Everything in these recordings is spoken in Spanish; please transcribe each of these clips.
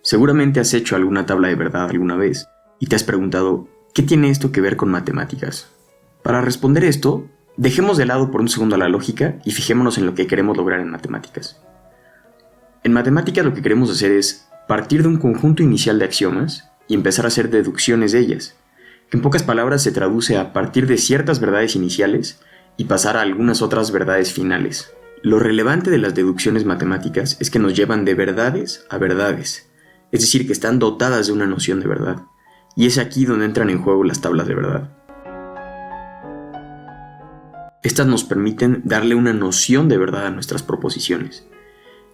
Seguramente has hecho alguna tabla de verdad alguna vez y te has preguntado, ¿qué tiene esto que ver con matemáticas? Para responder esto, dejemos de lado por un segundo la lógica y fijémonos en lo que queremos lograr en matemáticas. En matemáticas lo que queremos hacer es partir de un conjunto inicial de axiomas y empezar a hacer deducciones de ellas, que en pocas palabras se traduce a partir de ciertas verdades iniciales y pasar a algunas otras verdades finales. Lo relevante de las deducciones matemáticas es que nos llevan de verdades a verdades, es decir, que están dotadas de una noción de verdad, y es aquí donde entran en juego las tablas de verdad. Estas nos permiten darle una noción de verdad a nuestras proposiciones,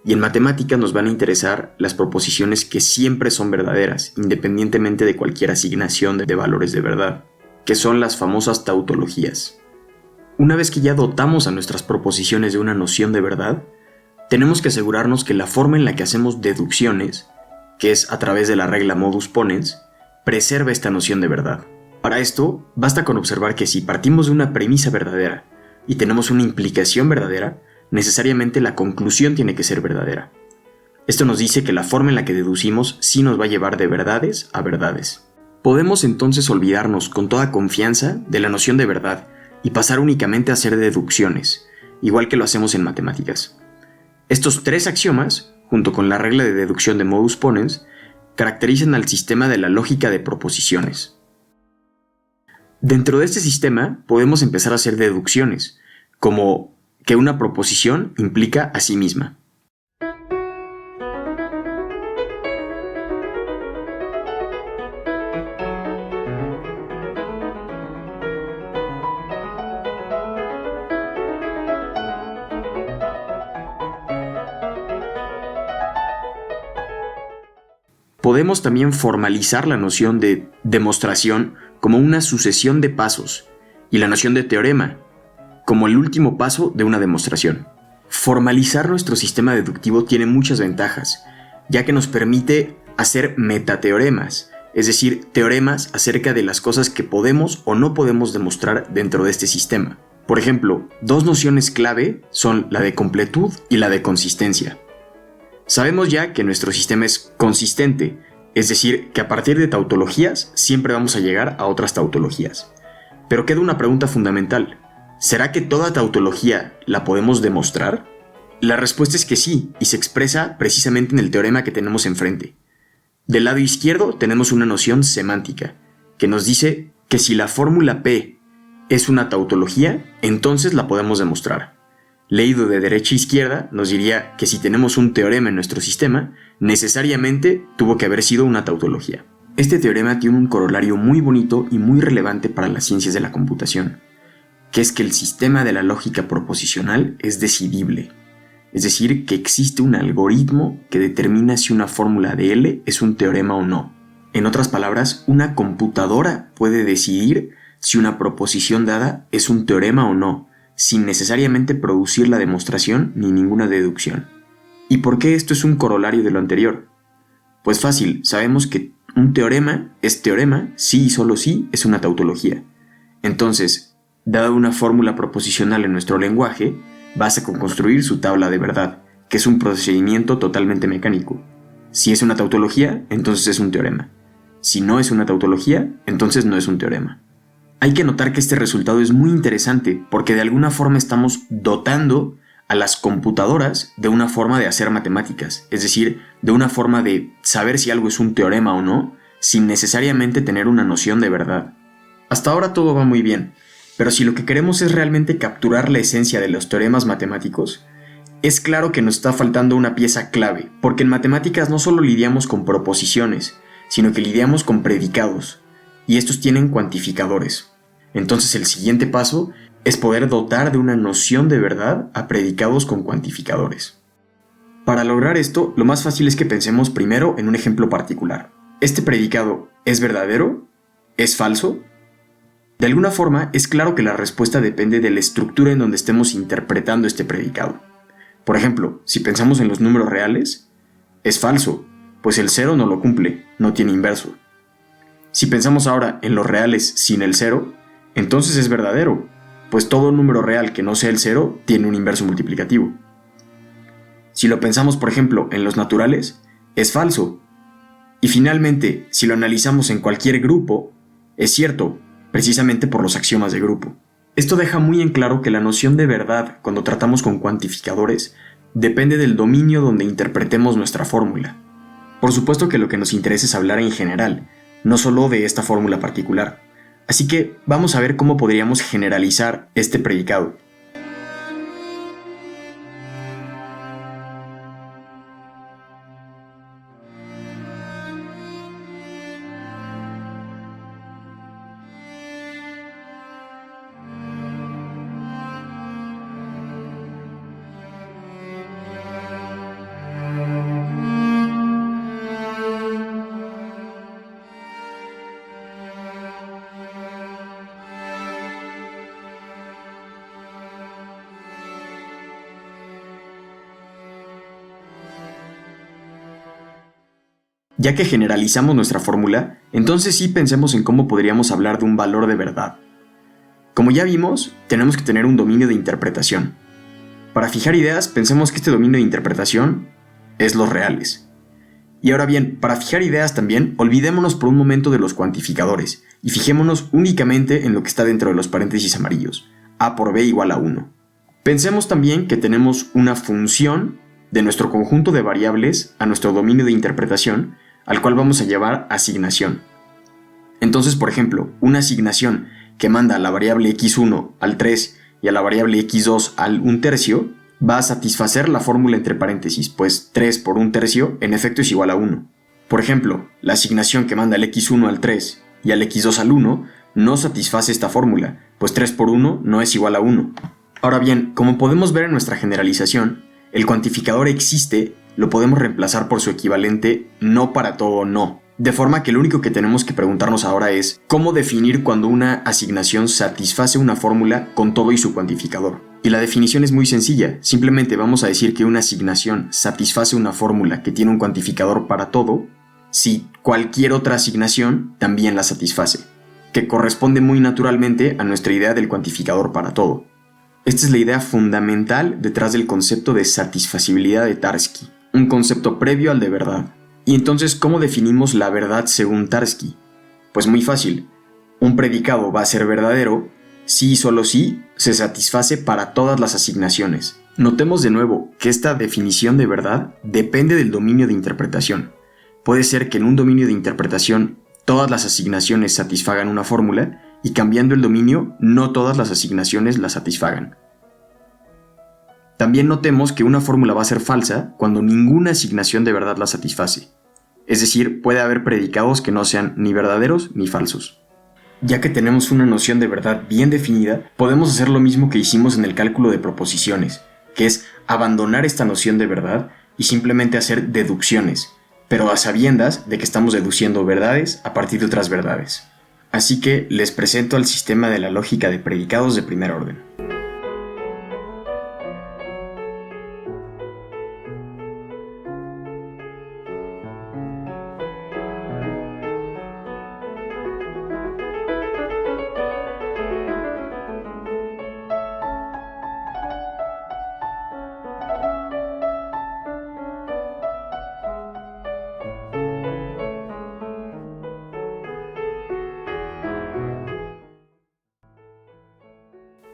y en matemáticas nos van a interesar las proposiciones que siempre son verdaderas, independientemente de cualquier asignación de valores de verdad, que son las famosas tautologías. Una vez que ya dotamos a nuestras proposiciones de una noción de verdad, tenemos que asegurarnos que la forma en la que hacemos deducciones, que es a través de la regla modus ponens, preserva esta noción de verdad. Para esto, basta con observar que si partimos de una premisa verdadera y tenemos una implicación verdadera, necesariamente la conclusión tiene que ser verdadera. Esto nos dice que la forma en la que deducimos sí nos va a llevar de verdades a verdades. Podemos entonces olvidarnos con toda confianza de la noción de verdad y pasar únicamente a hacer deducciones, igual que lo hacemos en matemáticas. Estos tres axiomas, junto con la regla de deducción de modus ponens, caracterizan al sistema de la lógica de proposiciones. Dentro de este sistema podemos empezar a hacer deducciones, como que una proposición implica a sí misma. Podemos también formalizar la noción de demostración como una sucesión de pasos y la noción de teorema como el último paso de una demostración. Formalizar nuestro sistema deductivo tiene muchas ventajas, ya que nos permite hacer metateoremas, es decir, teoremas acerca de las cosas que podemos o no podemos demostrar dentro de este sistema. Por ejemplo, dos nociones clave son la de completud y la de consistencia. Sabemos ya que nuestro sistema es consistente, es decir, que a partir de tautologías siempre vamos a llegar a otras tautologías. Pero queda una pregunta fundamental. ¿Será que toda tautología la podemos demostrar? La respuesta es que sí, y se expresa precisamente en el teorema que tenemos enfrente. Del lado izquierdo tenemos una noción semántica, que nos dice que si la fórmula P es una tautología, entonces la podemos demostrar. Leído de derecha a izquierda, nos diría que si tenemos un teorema en nuestro sistema, necesariamente tuvo que haber sido una tautología. Este teorema tiene un corolario muy bonito y muy relevante para las ciencias de la computación, que es que el sistema de la lógica proposicional es decidible, es decir, que existe un algoritmo que determina si una fórmula de L es un teorema o no. En otras palabras, una computadora puede decidir si una proposición dada es un teorema o no, sin necesariamente producir la demostración ni ninguna deducción. ¿Y por qué esto es un corolario de lo anterior? Pues fácil, sabemos que un teorema es teorema si y solo si es una tautología. Entonces, dada una fórmula proposicional en nuestro lenguaje, basta con construir su tabla de verdad, que es un procedimiento totalmente mecánico. Si es una tautología, entonces es un teorema. Si no es una tautología, entonces no es un teorema. Hay que notar que este resultado es muy interesante porque de alguna forma estamos dotando a las computadoras de una forma de hacer matemáticas, es decir, de una forma de saber si algo es un teorema o no, sin necesariamente tener una noción de verdad. Hasta ahora todo va muy bien, pero si lo que queremos es realmente capturar la esencia de los teoremas matemáticos, es claro que nos está faltando una pieza clave, porque en matemáticas no solo lidiamos con proposiciones, sino que lidiamos con predicados, y estos tienen cuantificadores. Entonces el siguiente paso es poder dotar de una noción de verdad a predicados con cuantificadores. Para lograr esto, lo más fácil es que pensemos primero en un ejemplo particular. ¿Este predicado es verdadero? ¿Es falso? De alguna forma, es claro que la respuesta depende de la estructura en donde estemos interpretando este predicado. Por ejemplo, si pensamos en los números reales, es falso, pues el 0 no lo cumple, no tiene inverso. Si pensamos ahora en los reales sin el 0, entonces es verdadero, pues todo número real que no sea el 0 tiene un inverso multiplicativo. Si lo pensamos, por ejemplo, en los naturales, es falso, Y finalmente, si lo analizamos en cualquier grupo, es cierto, precisamente por los axiomas de grupo. Esto deja muy en claro que la noción de verdad, cuando tratamos con cuantificadores, depende del dominio donde interpretemos nuestra fórmula. Por supuesto que lo que nos interesa es hablar en general, no solo de esta fórmula particular. Así que vamos a ver cómo podríamos generalizar este predicado. Ya que generalizamos nuestra fórmula, entonces sí pensemos en cómo podríamos hablar de un valor de verdad. Como ya vimos, tenemos que tener un dominio de interpretación. Para fijar ideas, pensemos que este dominio de interpretación es los reales. Y ahora bien, para fijar ideas también, olvidémonos por un momento de los cuantificadores y fijémonos únicamente en lo que está dentro de los paréntesis amarillos, a por b igual a 1. Pensemos también que tenemos una función de nuestro conjunto de variables a nuestro dominio de interpretación, al cual vamos a llamar asignación. Entonces, por ejemplo, una asignación que manda a la variable x1 al 3 y a la variable x2 al 1/3 va a satisfacer la fórmula entre paréntesis, pues 3 por 1/3 en efecto es igual a 1. Por ejemplo, la asignación que manda al x1 al 3 y al x2 al 1 no satisface esta fórmula, pues 3 por 1 no es igual a 1. Ahora bien, como podemos ver en nuestra generalización, el cuantificador existe, lo podemos reemplazar por su equivalente no para todo no. De forma que lo único que tenemos que preguntarnos ahora es cómo definir cuando una asignación satisface una fórmula con todo y su cuantificador. Y la definición es muy sencilla, simplemente vamos a decir que una asignación satisface una fórmula que tiene un cuantificador para todo si cualquier otra asignación también la satisface, que corresponde muy naturalmente a nuestra idea del cuantificador para todo. Esta es la idea fundamental detrás del concepto de satisfacibilidad de Tarski, un concepto previo al de verdad. Y entonces, ¿cómo definimos la verdad según Tarski? Pues muy fácil. Un predicado va a ser verdadero si y solo si se satisface para todas las asignaciones. Notemos de nuevo que esta definición de verdad depende del dominio de interpretación. Puede ser que en un dominio de interpretación todas las asignaciones satisfagan una fórmula y cambiando el dominio no todas las asignaciones la satisfagan. También notemos que una fórmula va a ser falsa cuando ninguna asignación de verdad la satisface. Es decir, puede haber predicados que no sean ni verdaderos ni falsos. Ya que tenemos una noción de verdad bien definida, podemos hacer lo mismo que hicimos en el cálculo de proposiciones, que es abandonar esta noción de verdad y simplemente hacer deducciones, pero a sabiendas de que estamos deduciendo verdades a partir de otras verdades. Así que les presento al sistema de la lógica de predicados de primer orden.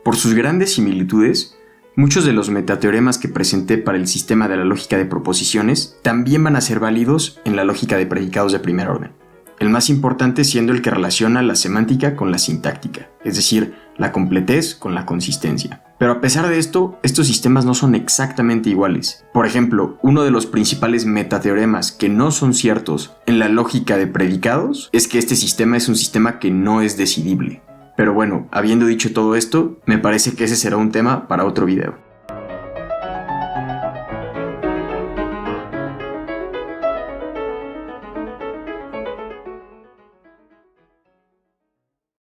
Por sus grandes similitudes, muchos de los metateoremas que presenté para el sistema de la lógica de proposiciones también van a ser válidos en la lógica de predicados de primer orden. El más importante siendo el que relaciona la semántica con la sintáctica, es decir, la completez con la consistencia. Pero a pesar de esto, estos sistemas no son exactamente iguales. Por ejemplo, uno de los principales metateoremas que no son ciertos en la lógica de predicados es que este sistema es un sistema que no es decidible. Pero bueno, habiendo dicho todo esto, me parece que ese será un tema para otro video.